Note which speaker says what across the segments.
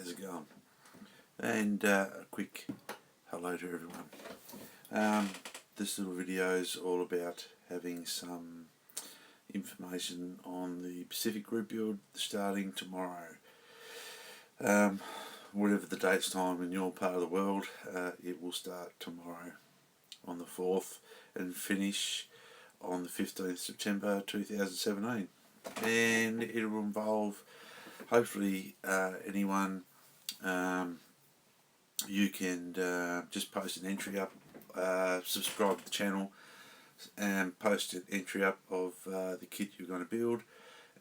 Speaker 1: how's it going? And a quick hello to everyone. This little video is all about having some information on the Pacific group build starting tomorrow. Whatever the date's time in your part of the world, it will start tomorrow on the 4th and finish on the 15th September 2017. And it will involve hopefully anyone. You can just post an entry up, subscribe to the channel and post an entry up of the kit you're going to build,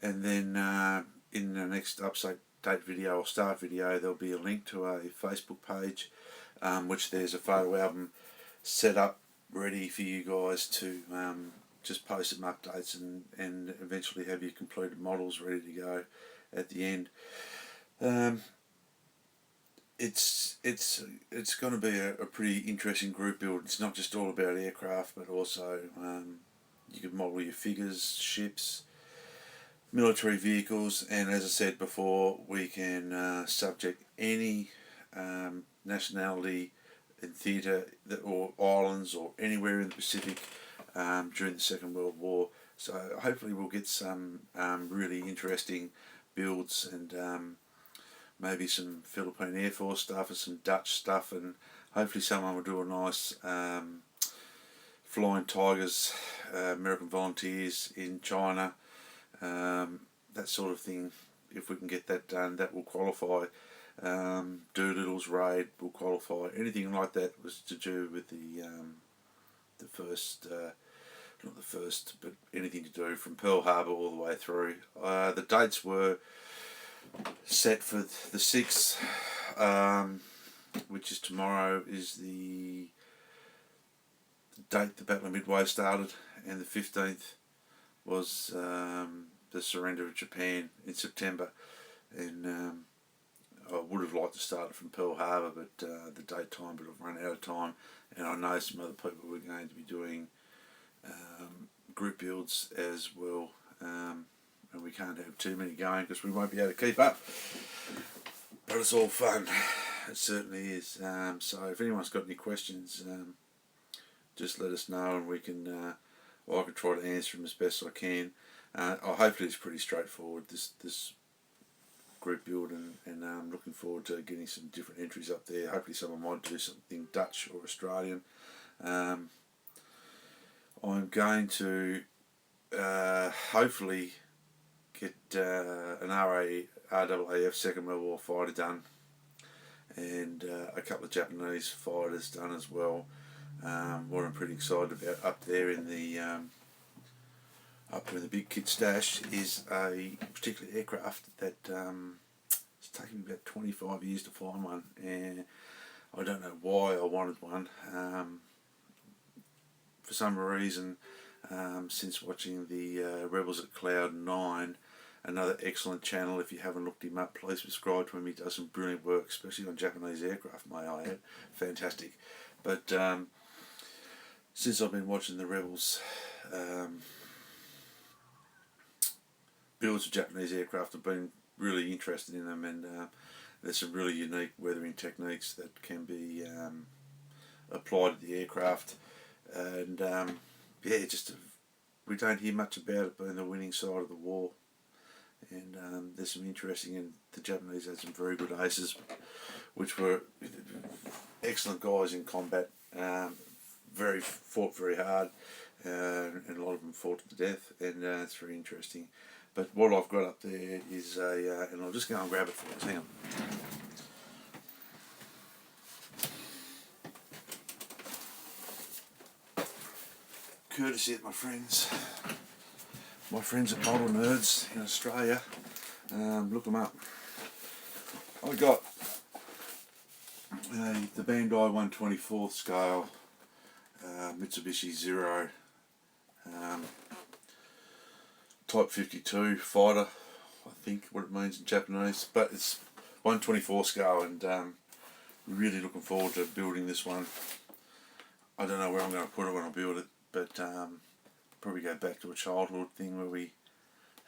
Speaker 1: and then in the next update video or start video there'll be a link to a Facebook page which there's a photo album set up ready for you guys to just post some updates and eventually have your completed models ready to go at the end. It's going to be a pretty interesting group build. It's not just all about aircraft, but also you can model your figures, ships, military vehicles, and as I said before, we can subject any nationality in theatre or islands or anywhere in the Pacific during the Second World War. So hopefully we'll get some really interesting builds and maybe some Philippine Air Force stuff and some Dutch stuff, and hopefully someone will do a nice Flying Tigers, American Volunteers in China, that sort of thing. If we can get that done, that will qualify. Doolittle's Raid will qualify. Anything like that was to do with the first, not the first, but anything to do from Pearl Harbor all the way through. The dates were set for the 6th, which is tomorrow, is the date the Battle of Midway started, and the 15th was the surrender of Japan in September. And I would have liked to start it from Pearl Harbor, but the date time would have run out of time, and I know some other people were going to be doing group builds as well. And we can't have too many going because we won't be able to keep up. But it's all fun. It certainly is. So if anyone's got any questions, just let us know, and we can. I can try to answer them as best I can. Hopefully it's pretty straightforward, this group build, and I'm looking forward to getting some different entries up there. Hopefully someone might do something Dutch or Australian. I'm going to hopefully get an RAAF Second World War fighter done, and a couple of Japanese fighters done as well. What I'm pretty excited about up there in the big kit stash is a particular aircraft that it's taken me about 25 years to find one, and I don't know why I wanted one. For some reason, since watching the Rebels at Cloud 9, another excellent channel. If you haven't looked him up, please subscribe to him. He does some brilliant work, especially on Japanese aircraft, may I add. Fantastic. But since I've been watching the Rebels builds of Japanese aircraft, I've been really interested in them, and there's some really unique weathering techniques that can be applied to the aircraft. And we don't hear much about it being the winning side of the war. And there's some interesting, and the Japanese had some very good aces, which were excellent guys in combat. Fought very hard, and a lot of them fought to the death, and it's very interesting. But what I've got up there is and I'll just go and grab it for you. Hang on. Courtesy of my friends at Model Nerds in Australia. Look them up. I got the Bandai 1/24 scale Mitsubishi Zero Type 52 fighter, I think what it means in Japanese, but it's 1/24 scale, and really looking forward to building this one. I don't know where I'm going to put it when I build it, but probably go back to a childhood thing where we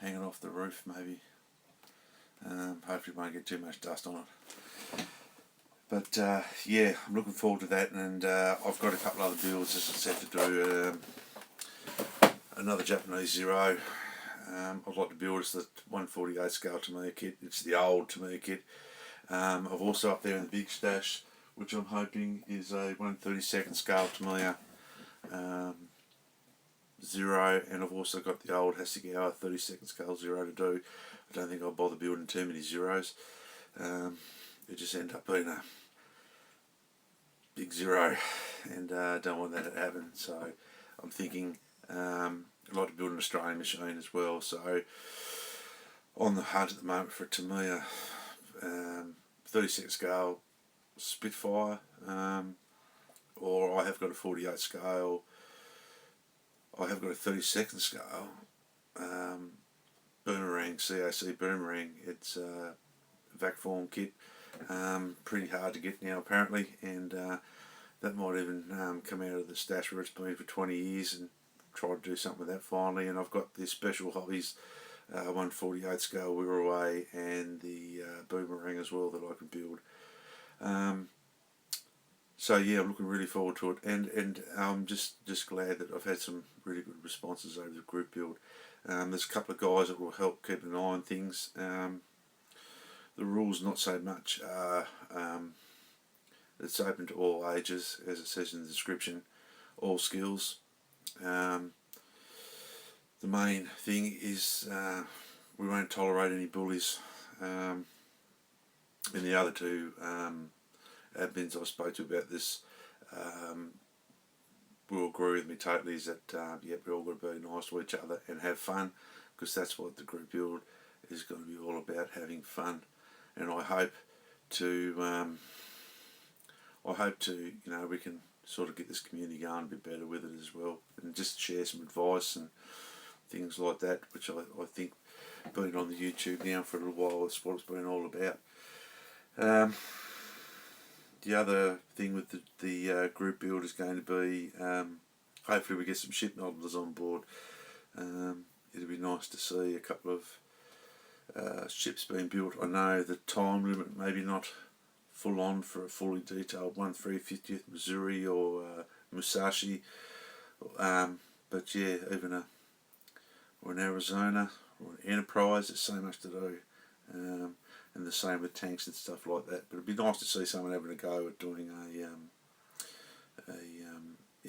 Speaker 1: hang it off the roof maybe. Hopefully won't get too much dust on it. But yeah, I'm looking forward to that, and I've got a couple other builds, as I said, to do. Another Japanese Zero. I'd like to build is the 148 scale Tamiya kit. It's the old Tamiya kit. I've also up there in the big stash, which I'm hoping is a 132nd scale Tamiya Zero, and I've also got the old Hasegawa 32nd scale Zero to do. I don't think I'll bother building too many Zeros. It just end up being a big Zero, and don't want that to happen. So I'm thinking I'd like to build an Australian machine as well. So on the hunt at the moment for a Tamiya 36 scale Spitfire, or I have got a 48 scale. I have got a 32nd scale Boomerang, CAC Boomerang. It's a vac form kit, pretty hard to get now apparently, and that might even come out of the stash where it's been for 20 years, and try to do something with that finally. And I've got the Special Hobbies 148 scale Wirraway and the Boomerang as well that I can build. So yeah, I'm looking really forward to it, and I'm just glad that I've had some really good responses over the group build. There's a couple of guys that will help keep an eye on things. The rules not so much. It's open to all ages, as it says in the description, all skills. The main thing is we won't tolerate any bullies. And the other two admins I spoke to about this will agree with me totally, is that yeah, we all got to be nice to each other and have fun, because that's what the group build is going to be all about, having fun. And I hope to you know, we can sort of get this community going a bit better with it as well, and just share some advice and things like that, which I think being on the YouTube now for a little while, it's what it's been all about. The other thing with the group build is going to be hopefully we get some ship modelers on board. It'd be nice to see a couple of ships being built. I know the time limit maybe not full on for a fully detailed 1/350th Missouri or Musashi, but yeah, even or an Arizona or an Enterprise, there's so much to do. And the same with tanks and stuff like that. But it'd be nice to see someone having a go at doing a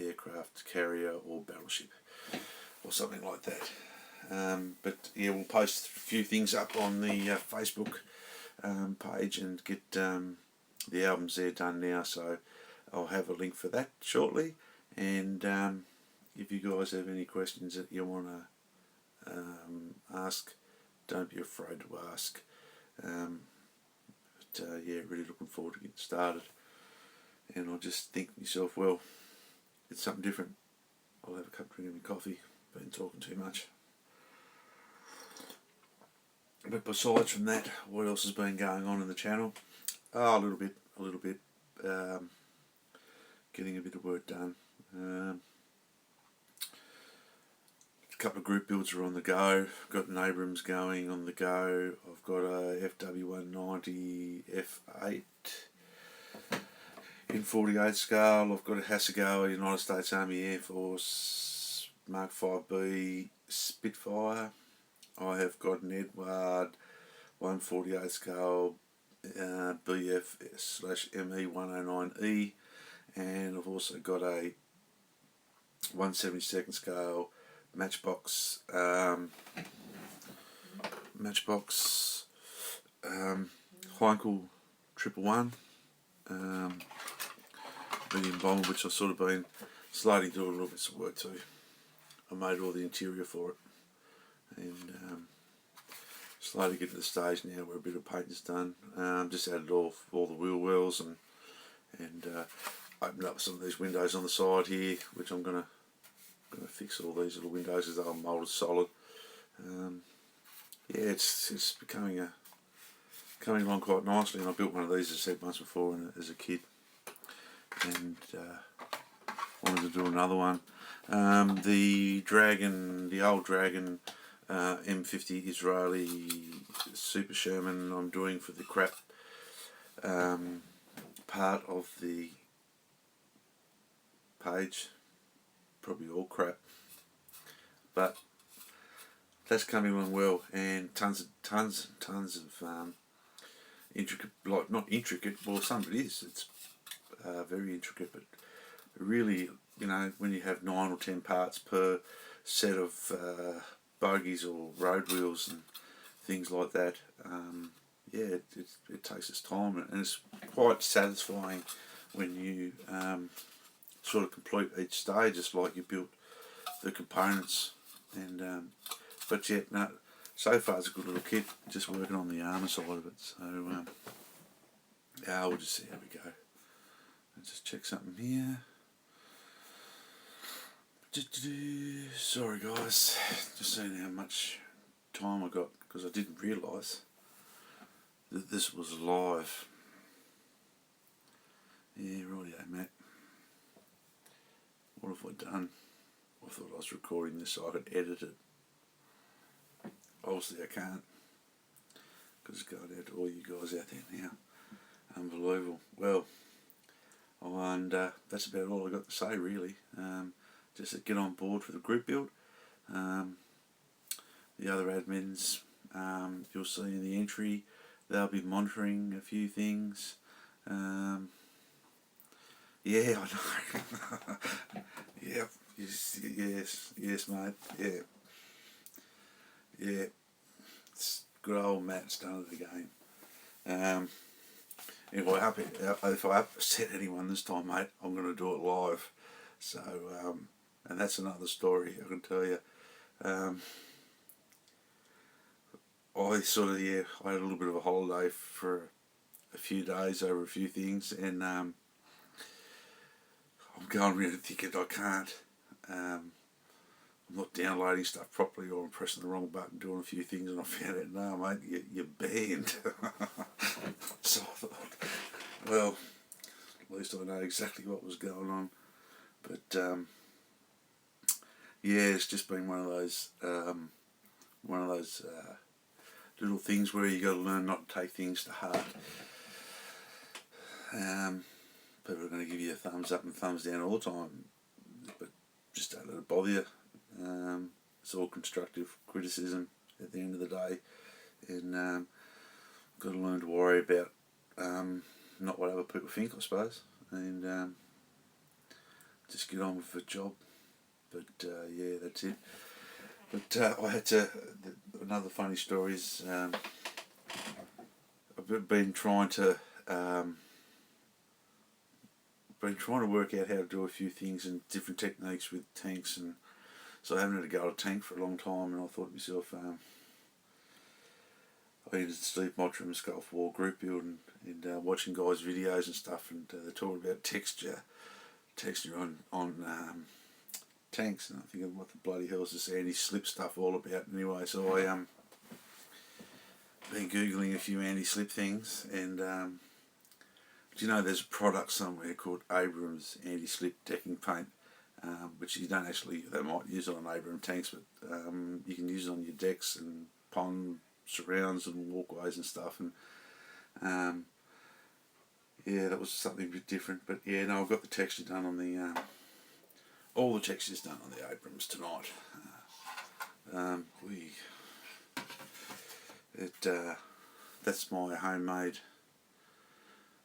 Speaker 1: aircraft carrier or battleship or something like that. But yeah, we'll post a few things up on the Facebook page and get the albums there done now. So I'll have a link for that shortly. And if you guys have any questions that you want to ask, don't be afraid to ask. But yeah, really looking forward to getting started. And I'll just think to myself, well, it's something different. I'll have a cup of drink and coffee. Been talking too much. But besides from that, what else has been going on in the channel? Oh, a little bit. Getting a bit of work done. A couple of group builds are on the go. I've got an Abrams going on the go. I've got a FW190 F8 in 48 scale. I've got a Hasegawa United States Army Air Force Mark 5B Spitfire. I have got an Edward 148 scale BF/ME109E, and I've also got a 172nd scale Matchbox Heinkel 111 medium bomber, which I've sort of been slowly doing a little bit of work to. I made all the interior for it, and slowly get to the stage now where a bit of paint is done. Just added all the wheel wells and opened up some of these windows on the side here, which I'm gonna fix all these little windows as they're moulded solid. Yeah, it's coming along quite nicely, and I built one of these, as I said once before, as a kid, and wanted to do another one. The old Dragon M50 Israeli Super Sherman I'm doing for the crap part of the page. Probably all crap, but that's coming along well, and tons of intricate, like not intricate, well some of it is, it's very intricate, but really, you know, when you have 9 or 10 parts per set of bogies or road wheels and things like that, yeah, it takes its time, and it's quite satisfying when you sort of complete each stage. It's like you built the components, and but yeah, no, so far it's a good little kit, just working on the armour side of it, so yeah, we'll just see how we go. Let's just check something here. Sorry guys, just seeing how much time I got, because I didn't realise that this was live. Yeah, rightio Matt. What have I done? I thought I was recording this so I could edit it. Obviously I can't, because it's going out to all you guys out there now. Unbelievable. Well, and that's about all I got to say really. Just to get on board for the group build. The other admins, you'll see in the entry, they'll be monitoring a few things. Yeah, I know. Yep. Yes, mate. Yeah. It's good old Matt's done it again. If I upset anyone this time, mate, I'm going to do it live. So, and that's another story I can tell you. I had a little bit of a holiday for a few days over a few things, and I'm going really thinking I can't. I'm not downloading stuff properly, or I'm pressing the wrong button, doing a few things, and I found out, no mate, you're banned. So I thought, well, at least I know exactly what was going on. But yeah, it's just been one of those little things where you got to learn not to take things to heart. People are going to give you a thumbs up and thumbs down all the time, but just don't let it bother you. It's all constructive criticism at the end of the day, and got to learn to worry about not what other people think, I suppose, and just get on with the job. But yeah, that's it. But I had to. Another funny story is I've been trying to work out how to do a few things and different techniques with tanks, and so I haven't had to go to a tank for a long time. And I thought to myself, I needed Steve Mottram's Gulf War group build, and watching guys' videos and stuff, and they're talking about texture on tanks, and I'm thinking, what the bloody hell is this anti-slip stuff all about anyway? So I been googling a few anti-slip things, and do you know there's a product somewhere called Abrams anti-slip decking paint, which you don't actually, they might use it on Abrams tanks, but you can use it on your decks and pond surrounds and walkways and stuff, and yeah, that was something a bit different. But yeah, no, I've got the texture done on the all the textures done on the Abrams tonight. That's my homemade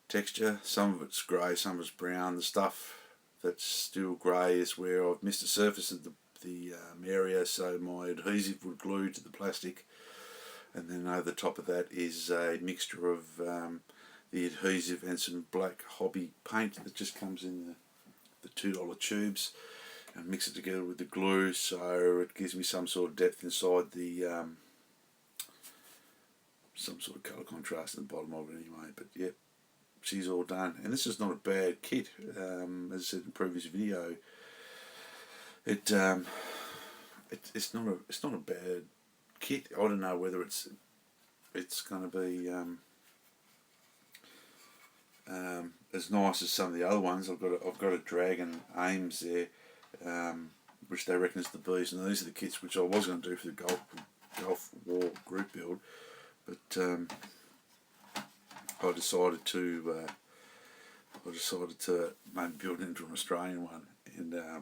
Speaker 1: texture. Some of it's grey, some of it's brown. The stuff that's still grey is where I've missed the surface of the area, so my adhesive would glue to the plastic, and then over the top of that is a mixture of the adhesive and some black hobby paint that just comes in the $2 tubes, and mix it together with the glue, so it gives me some sort of depth inside the some sort of colour contrast at the bottom of it anyway. But yeah, she's all done, and this is not a bad kit. As I said in the previous video, it's not a bad kit. I don't know whether it's going to be as nice as some of the other ones. I've got a Dragon Ames there, which they reckon is the bees, and these are the kits which I was going to do for the Gulf War group build, but I decided to maybe build into an Australian one, and I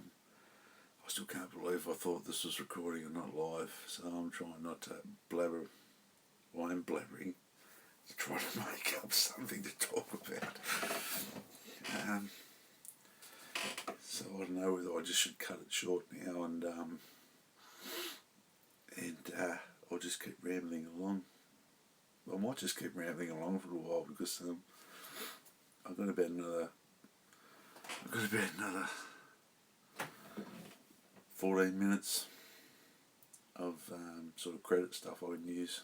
Speaker 1: still can't believe I thought this was recording and not live. So I'm trying not to blabber. Well, I'm blabbering to try to make up something to talk about. So I don't know whether I just should cut it short now and I'll just keep rambling along. I might just keep rambling along for a while because I've got about another 14 minutes of sort of credit stuff I can use.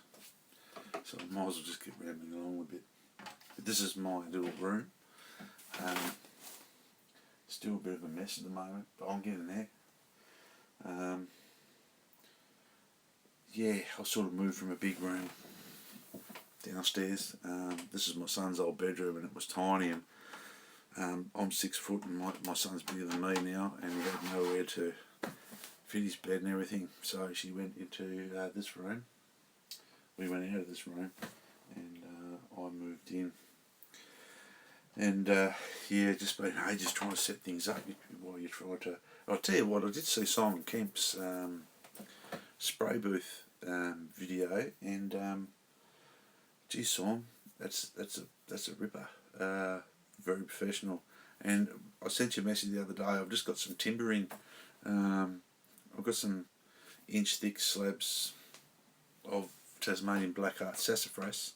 Speaker 1: So I might as well just keep rambling along a bit. But this is my little room. Still a bit of a mess at the moment, but I'm getting there. Yeah, I sort of moved from a big room downstairs. This is my son's old bedroom, and it was tiny, and I'm 6 foot, and my son's bigger than me now, and he had nowhere to fit his bed and everything, so she went into this room. We went out of this room, and I moved in. And yeah, just been ages trying to set things up while you're trying to. I'll tell you what, I did see Simon Kemp's spray booth video, and geez, Simon, that's a ripper. Very professional. And I sent you a message the other day. I've just got some timber in. I've got some inch thick slabs of Tasmanian blackheart sassafras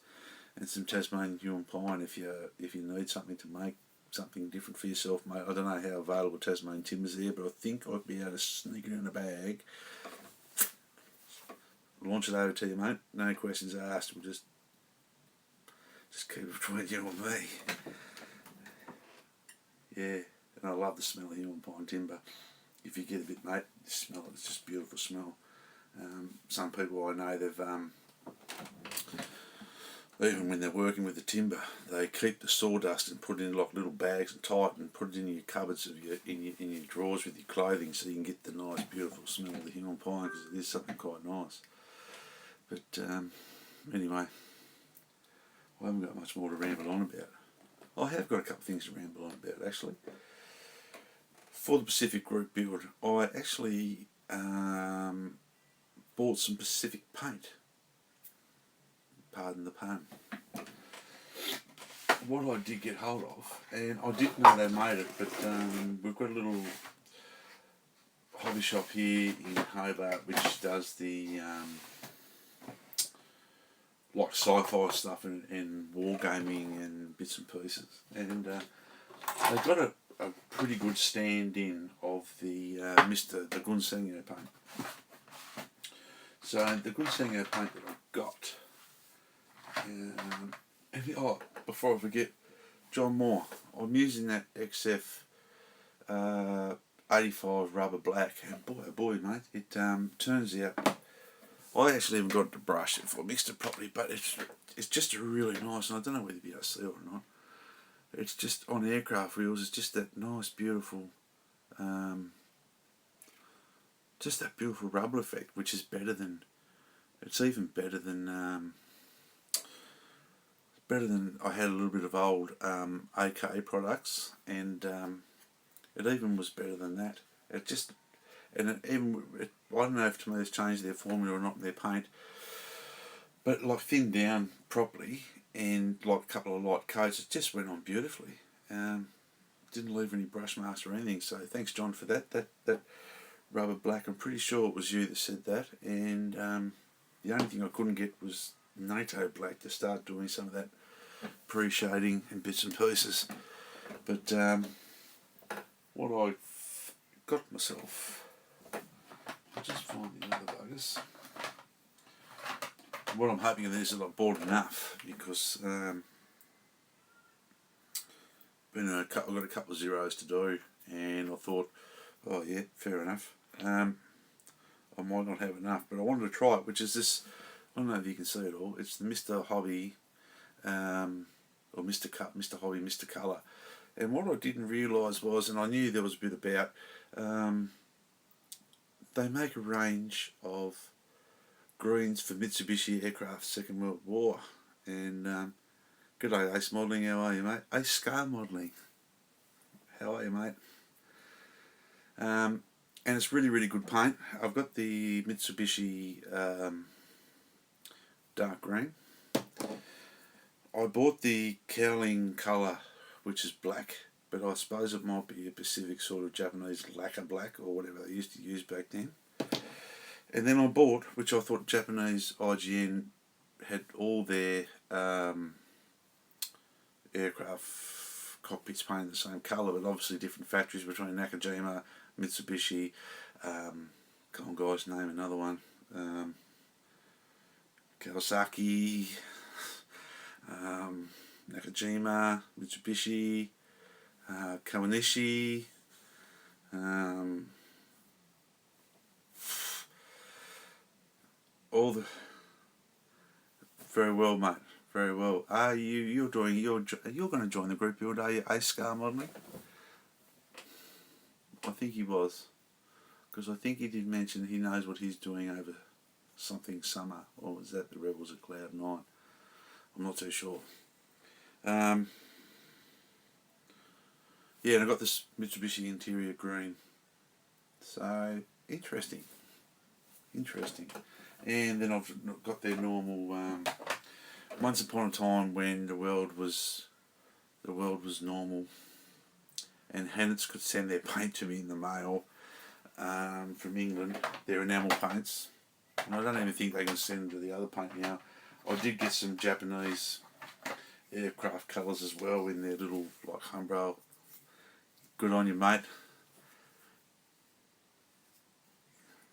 Speaker 1: and some Tasmanian Huon pine if you need something to make something different for yourself, mate. I don't know how available Tasmanian timber's there, but I think I'll be able to sneak it in a bag, launch it over to you, mate. No questions asked. We'll just keep it between you and me. Yeah, and I love the smell of Huon pine timber. If you get a bit, mate, you smell it. It's just a beautiful smell. Some people I know, they've even when they're working with the timber, they keep the sawdust and put it in like little bags and tie it and put it in your cupboards of in your drawers with your clothing, so you can get the nice, beautiful smell of the Huon pine, because it is something quite nice. But anyway, I haven't got much more to ramble on about. I have got a couple of things to ramble on about, actually. For the Pacific Group build, I actually bought some Pacific paint. Pardon the pun. What I did get hold of, and I didn't know they made it, but we've got a little hobby shop here in Hobart which does the like sci-fi stuff and wargaming and bits and pieces, and they've got a pretty good stand-in of the the Gunsango paint. So the Gunsango paint that I've got, and before I forget, John Moore, I'm using that XF 85 rubber black, and boy oh boy, mate, it turns out I actually haven't got to brush it if I mixed it properly, but it's just a really nice, and I don't know whether you'll be able to see it or not. It's just on aircraft wheels. It's just that nice, beautiful, just that beautiful rubber effect, which is better than. It's even better than. Better than I had a little bit of old AK products, and it even was better than that. It just, and I don't know if Toma's changed their formula or not in their paint, but like thinned down properly and like a couple of light coats, it just went on beautifully. Didn't leave any brush marks or anything. So thanks, John, for that. That rubber black. I'm pretty sure it was you that said that. And the only thing I couldn't get was NATO black to start doing some of that pre-shading and bits and pieces. But what I got myself, I'll just find the other buggers. What I'm hoping is that I've bought enough, because I've got a couple of zeros to do, and I thought, oh yeah, fair enough. I might not have enough, but I wanted to try it, which is this. I don't know if you can see it all. It's the Mr. Hobby, or Mr. Hobby, Mr. Colour. And what I didn't realise was, and I knew there was a bit about, they make a range of greens for Mitsubishi Aircraft Second World War. And good day, Ace Modelling. How are you, mate? Ace Scar Modelling. How are you, mate? And it's really, really good paint. I've got the Mitsubishi dark green. I bought the Cowling colour, which is black, but I suppose it might be a Pacific sort of Japanese lacquer black or whatever they used to use back then. And then I bought, which I thought Japanese IGN had all their aircraft cockpits painted the same colour, but obviously different factories between Nakajima, Mitsubishi, come on guys, name another one, Kawasaki, Nakajima, Mitsubishi, Kawanishi, all the very well, mate. Very well. Are you're going to join the group build? Are you Ace Scar Modelling? I think he was, because I think he did mention he knows what he's doing over something summer, or was that the Rebels at Cloud9? I'm not too sure. Yeah, and I got this Mitsubishi interior green. So interesting. And then I've got their normal. Once upon a time, when the world was normal, and Hannets could send their paint to me in the mail from England, their enamel paints. And I don't even think they can send to the other paint now. I did get some Japanese aircraft colours as well in their little like Umbro. Good on you, mate.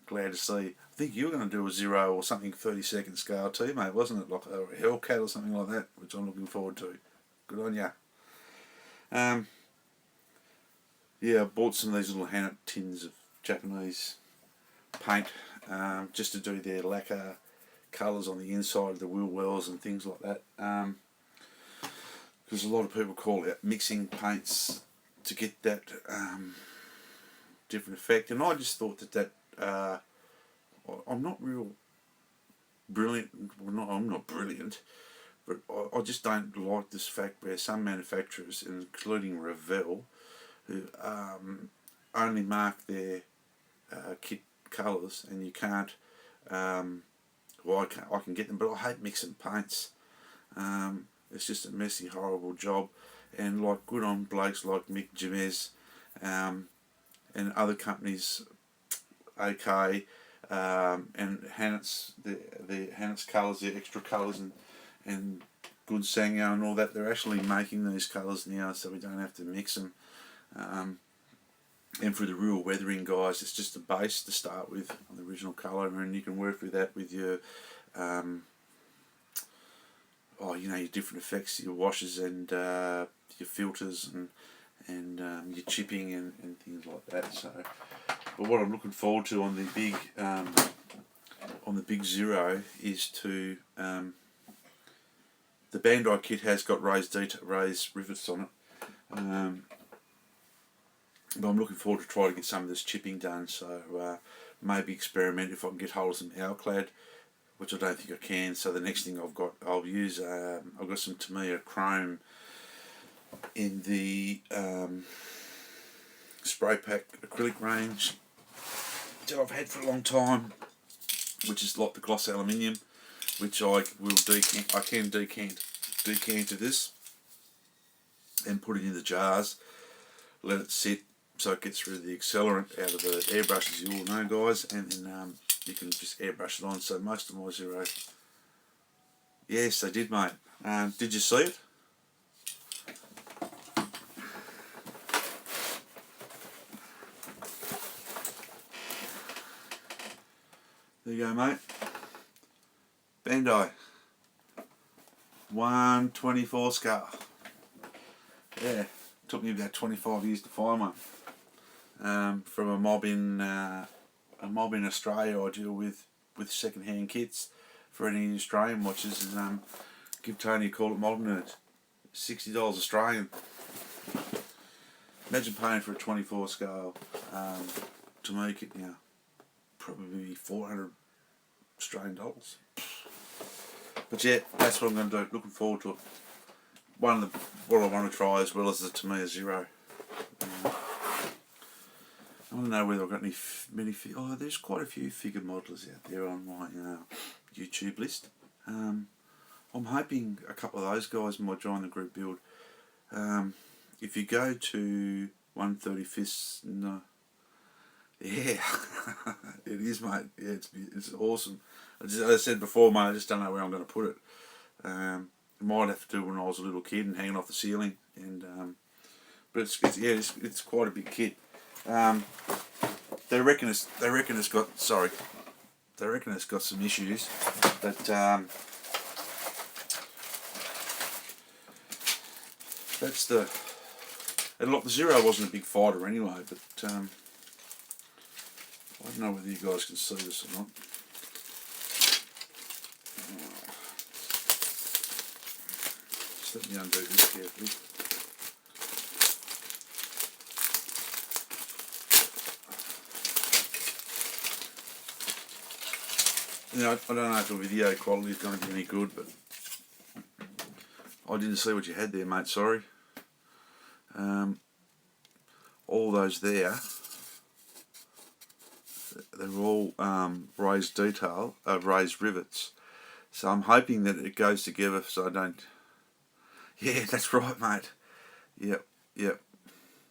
Speaker 1: Glad to see. I think you were going to do a 0 or something 30-second scale too, mate, wasn't it? Like a Hellcat or something like that, which I'm looking forward to. Good on ya. Yeah, I bought some of these little Hannett tins of Japanese paint just to do their lacquer colours on the inside of the wheel wells and things like that. Because a lot of people call it mixing paints to get that different effect, and I just thought that I'm not real brilliant. Well, I'm not brilliant, but I just don't like this fact where some manufacturers, including Revell, who only mark their kit colours, and you can't. Well, I can get them, but I hate mixing paints. It's just a messy, horrible job, and like good on blokes like Mick Jamez, and other companies, OK, and Hannets, the Hannets colours, the extra colours, and good Sanyo and all that. They're actually making these colours now, so we don't have to mix them. And for the real weathering guys, it's just a base to start with on the original colour, and you can work with that with your your different effects, your washes and your filters and your chipping and things like that. So, but what I'm looking forward to on the big 0 is to the Bandai kit has got raised rivets on it. But I'm looking forward to try to get some of this chipping done, so maybe experiment if I can get hold of some Alclad, which I don't think I can. So the next thing I'll use, I've got some Tamiya Chrome in the spray pack acrylic range that I've had for a long time, which is like the gloss aluminium, which I will decant. I can decant to this and put it in the jars, let it sit so it gets rid of the accelerant out of the airbrushes, you all know, guys, and then you can just airbrush it on. So most of my 0, yes, they did, mate. Did you see it? There you go, mate. Bandai 124 scale. Yeah, took me about 25 years to find one. From a mob in Australia, I deal with second-hand kits for any Australian watches, and give Tony a call at Modern Nerds. $60 Australian. Imagine paying for a 24 scale to make it now. Probably 400 Australian dollars. But yeah, that's what I'm going to do. Looking forward to it. What I want to try as well as the Tamiya Zero. I don't know whether I've got there's quite a few figure modelers out there on my YouTube list. I'm hoping a couple of those guys might join the group build. If you go to 135th, no, yeah, it is, mate. Yeah, it's awesome. As I said before, mate, I just don't know where I'm going to put it. Might have to do when I was a little kid and hanging off the ceiling, but it's quite a big kit. They reckon it's got some issues, but that's the. And look, the Zero wasn't a big fighter anyway, but I don't know whether you guys can see this or not. Just let me undo this carefully. I don't know if the video quality is going to be any good, but I didn't see what you had there, mate, sorry. All those there, they're all raised rivets. So I'm hoping that it goes together so I don't... Yeah, that's right, mate. Yep.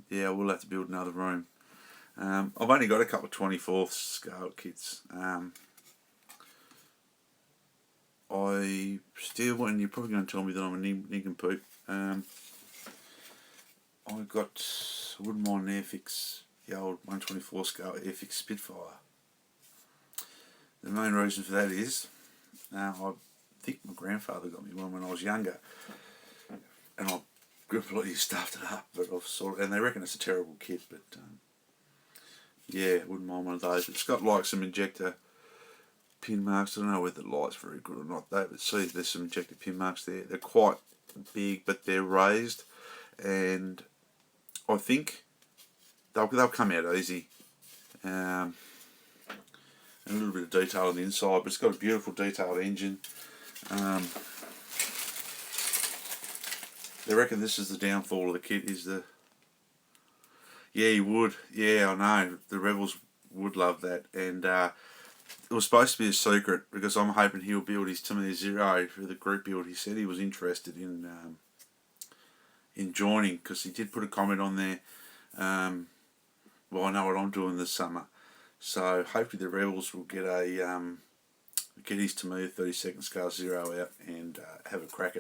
Speaker 1: Yeah, we'll have to build another room. I've only got a couple of 24th scale kits. I still, and you're probably going to tell me that I'm a nincompoop. I wouldn't mind an Airfix, the old 124 scale Airfix Spitfire. The main reason for that is, I think my grandfather got me one when I was younger, and I completely stuffed it up. But and they reckon it's a terrible kit, but yeah, wouldn't mind one of those. It's got like some injector pin marks. I don't know whether the light's very good or not though, but see, there's some injector pin marks there. They're quite big, but they're raised, and I think they'll come out easy. And a little bit of detail on the inside, but it's got a beautiful detailed engine. They reckon this is the downfall of the kit, is the... Yeah, you would. Yeah, I know. The Rebels would love that. And it was supposed to be a secret, because I'm hoping he'll build his Tamiya Zero for the group build. He said he was interested in joining, because he did put a comment on there. Well, I know what I'm doing this summer. So hopefully the Rebels will get get his Tamiya 32nd scale Zero out and have a crack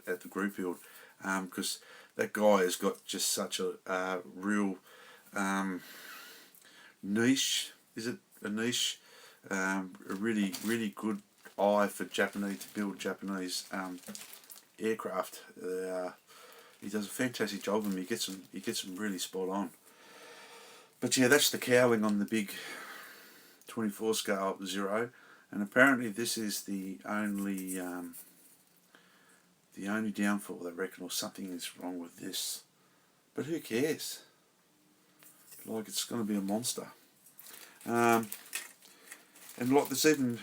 Speaker 1: at the group build, because that guy has got just such a real niche. Is it a niche? A really good eye for to build Japanese aircraft. He does a fantastic job of them. He gets them really spot on. But yeah, that's the cowling on the big 24 scale Zero, and apparently this is the only downfall, they reckon, or something is wrong with this. But who cares? Like, it's going to be a monster. And like, there's even,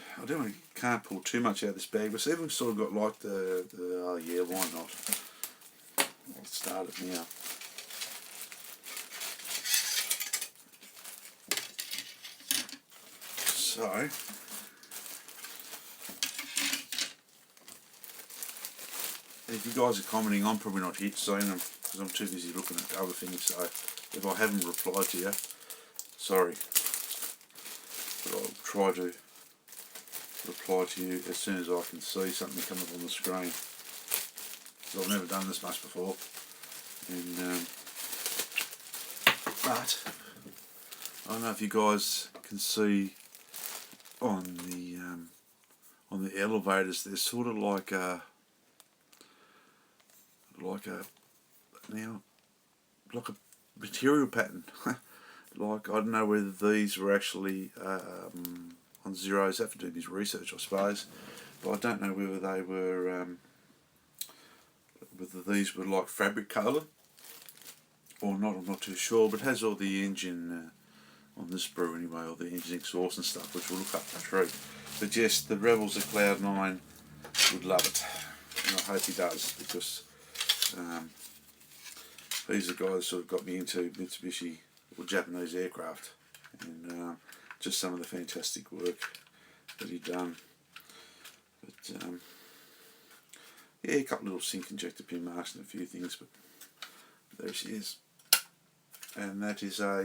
Speaker 1: can't pull too much out of this bag, but it's even sort of got like oh yeah, why not? I'll start it now. So, if you guys are commenting, I'm probably not seeing them because I'm too busy looking at other things. So, if I haven't replied to you, sorry. But I'll try to reply to you as soon as I can see something come up on the screen. So I've never done this much before. And but I don't know if you guys can see on the elevators, there's sort of like a material pattern. Like, I don't know whether these were actually on Zeros. I have to do this research, I suppose, but I don't know whether they were whether these were like fabric coloured or not. I'm not too sure, but it has all the engine on this brew anyway, or the engine exhaust and stuff, which will look up the tree. But yes, the Rebels at Cloud9 would love it, and I hope he does, because he's the guy that sort of got me into Mitsubishi or Japanese aircraft, and just some of the fantastic work that he'd done. But yeah, a couple of little sync injector pin marks and a few things, but there she is. And that is a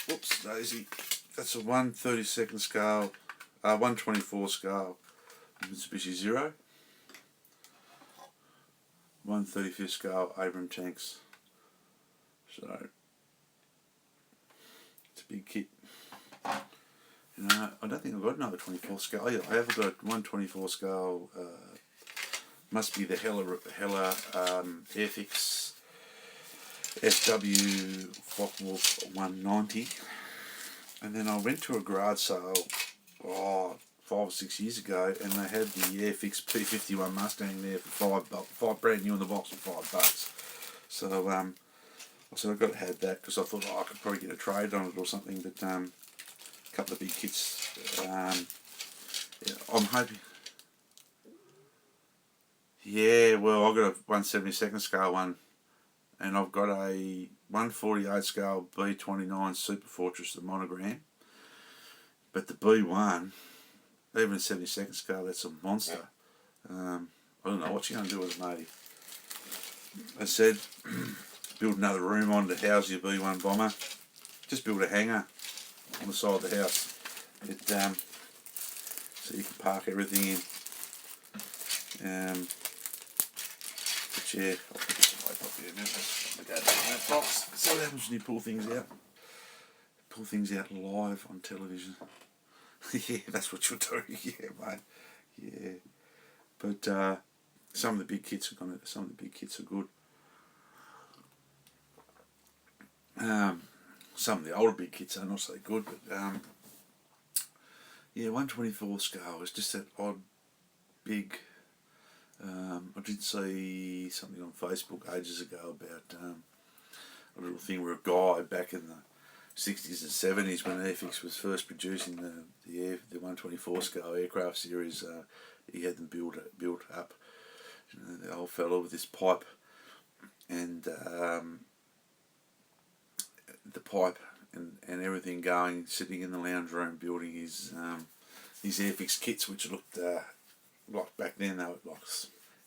Speaker 1: whoops daisy, that's a 1/32 scale, 1/24 scale Mitsubishi Zero, 1/35 scale Abrams tanks. So it's a big kit. I don't think I've got another 24 scale. Oh, yeah, I have got 1/24 scale. Must be the Hella Airfix SW Focke-Wulf 190. And then I went to a garage sale 5 or 6 years ago, and they had the Airfix P51 Mustang there for five brand new in the box for $5. So I said I've got to have that, because I thought I could probably get a trade on it or something. But a couple of big kits. Yeah, I'm hoping. Yeah, well, I've got a 1/72 scale one, and I've got a 1/48 scale B29 Super Fortress, the monogram. But the B1, even 72nd scale, that's a monster. I don't know what you're going to do with it, matey. I said, build another room on to house your B1 bomber. Just build a hangar on the side of the house. So you can park everything in. But yeah, I'll put this away properly now. Go down that box. So what happens when you pull things out? Pull things out live on television. Yeah, that's what you're doing. Yeah, mate. Yeah. But some of the big kits are good. Some of the older big kits are not so good, but yeah, 1/24 scale is just that odd big. I did see something on Facebook ages ago about a little thing where a guy back in the 60s and 70s, when Airfix was first producing the 1/24 scale aircraft series, he had them built up. You know, the old fellow with this pipe, and the pipe and everything going, sitting in the lounge room building his Airfix kits, which looked like back then they were like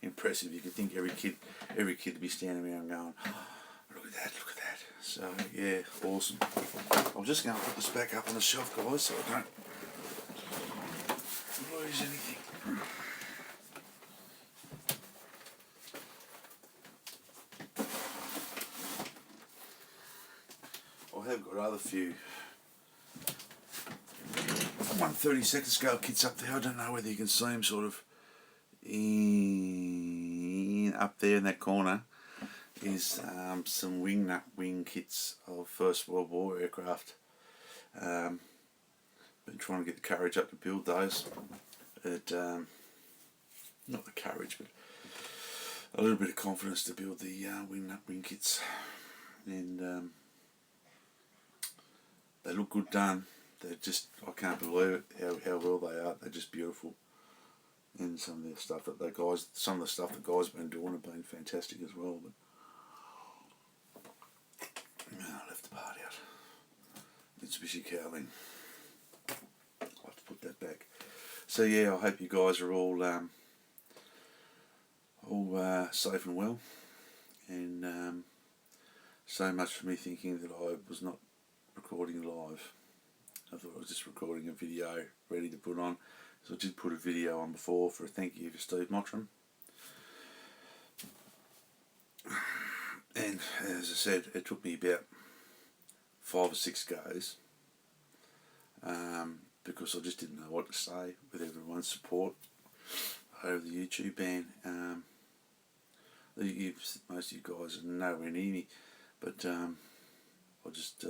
Speaker 1: impressive. You could think every kid would be standing around going, oh, look at that. So yeah, awesome. I'm just going to put this back up on the shelf, guys, so I don't lose anything. I have got other few 1/32 scale kits up there. I don't know whether you can see them sort of up there in that corner is some wing kits of First World War aircraft. Been trying to get the courage up to build those. Not the courage, but a little bit of confidence to build the wing kits, and they look good done. They're just, I can't believe it how well they are. They're just beautiful. And some of the stuff that the guys have been doing have been fantastic as well. But I left the part out. Mitsubishi Cowling. I'll have to put that back. So yeah, I hope you guys are all safe and well. And so much for me thinking that I was not recording live. I thought I was just recording a video ready to put on. So I did put a video on before for a thank you for Steve Mottram. And as I said, it took me about 5 or 6 goes, because I just didn't know what to say with everyone's support over the YouTube ban. Most of you guys are nowhere near me, but I just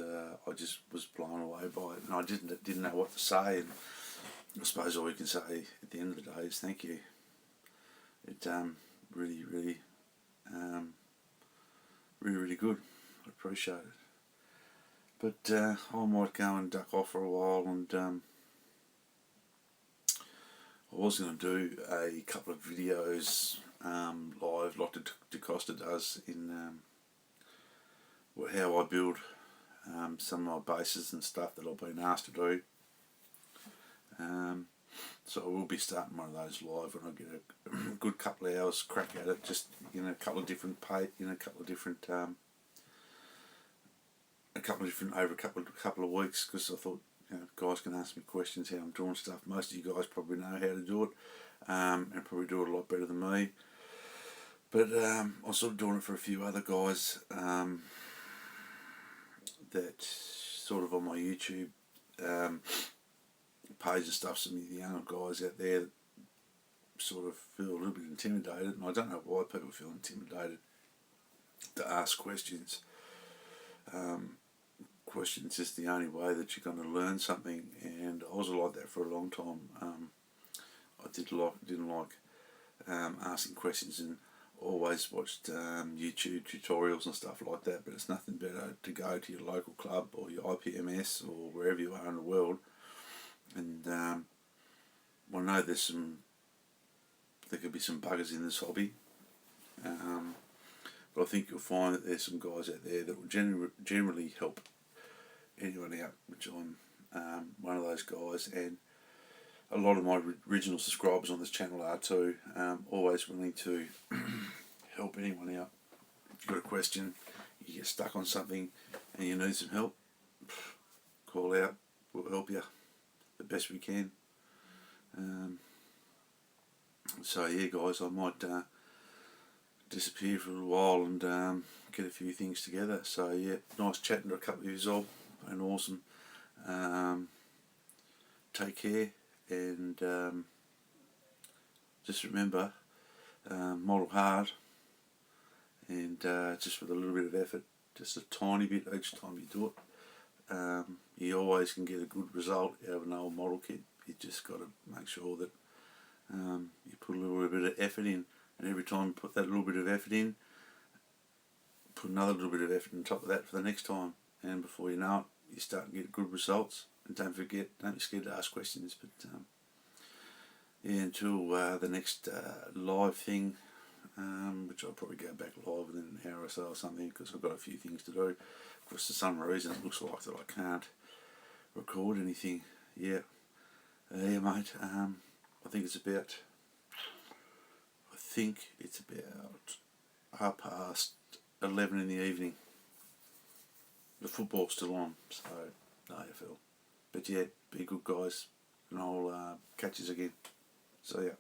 Speaker 1: was blown away by it, and I didn't know what to say. And I suppose all you can say at the end of the day is thank you. It really good. I appreciate it. But I might go and duck off for a while, and I was going to do a couple of videos live like DeCosta does in how I build some of my bases and stuff that I've been asked to do. So I will be starting one of those live when I get a good couple of hours crack at it. Just a couple of different a couple of different over a couple of weeks, because I thought guys can ask me questions how I'm doing stuff. Most of you guys probably know how to do it, and probably do it a lot better than me. But I'm sort of doing it for a few other guys that sort of on my YouTube page and stuff. Some of the younger guys out there that sort of feel a little bit intimidated, and I don't know why people feel intimidated to ask questions. Questions is the only way that you're going to learn something, and I was like that for a long time. I didn't like asking questions, and always watched YouTube tutorials and stuff like that. But it's nothing better to go to your local club or your IPMS or wherever you are in the world, and I know there could be some buggers in this hobby. But I think you'll find that there's some guys out there that will generally help anyone out, which I'm one of those guys, and a lot of my original subscribers on this channel are too. Always willing to help anyone out. If you've got a question, you get stuck on something and you need some help, call out, we'll help you the best we can. So yeah guys, I might disappear for a little while and get a few things together. So yeah, nice chatting to a couple of you all, and awesome. Take care, and just remember, model hard, and just with a little bit of effort, just a tiny bit each time you do it, you always can get a good result out of an old model kit. You just got to make sure that you put a little bit of effort in, and every time you put that little bit of effort in, put another little bit of effort on top of that for the next time, and before you know it, you start to get good results. And don't be scared to ask questions. But yeah, until the next live thing, which I'll probably go back live within an hour or so or something, because I've got a few things to do. Of course, for some reason it looks like that I can't record anything. Yeah, mate. I think it's about 11:30 in the evening. The football's still on, so no AFL. But yeah, be good guys, and I'll catch you again. See ya.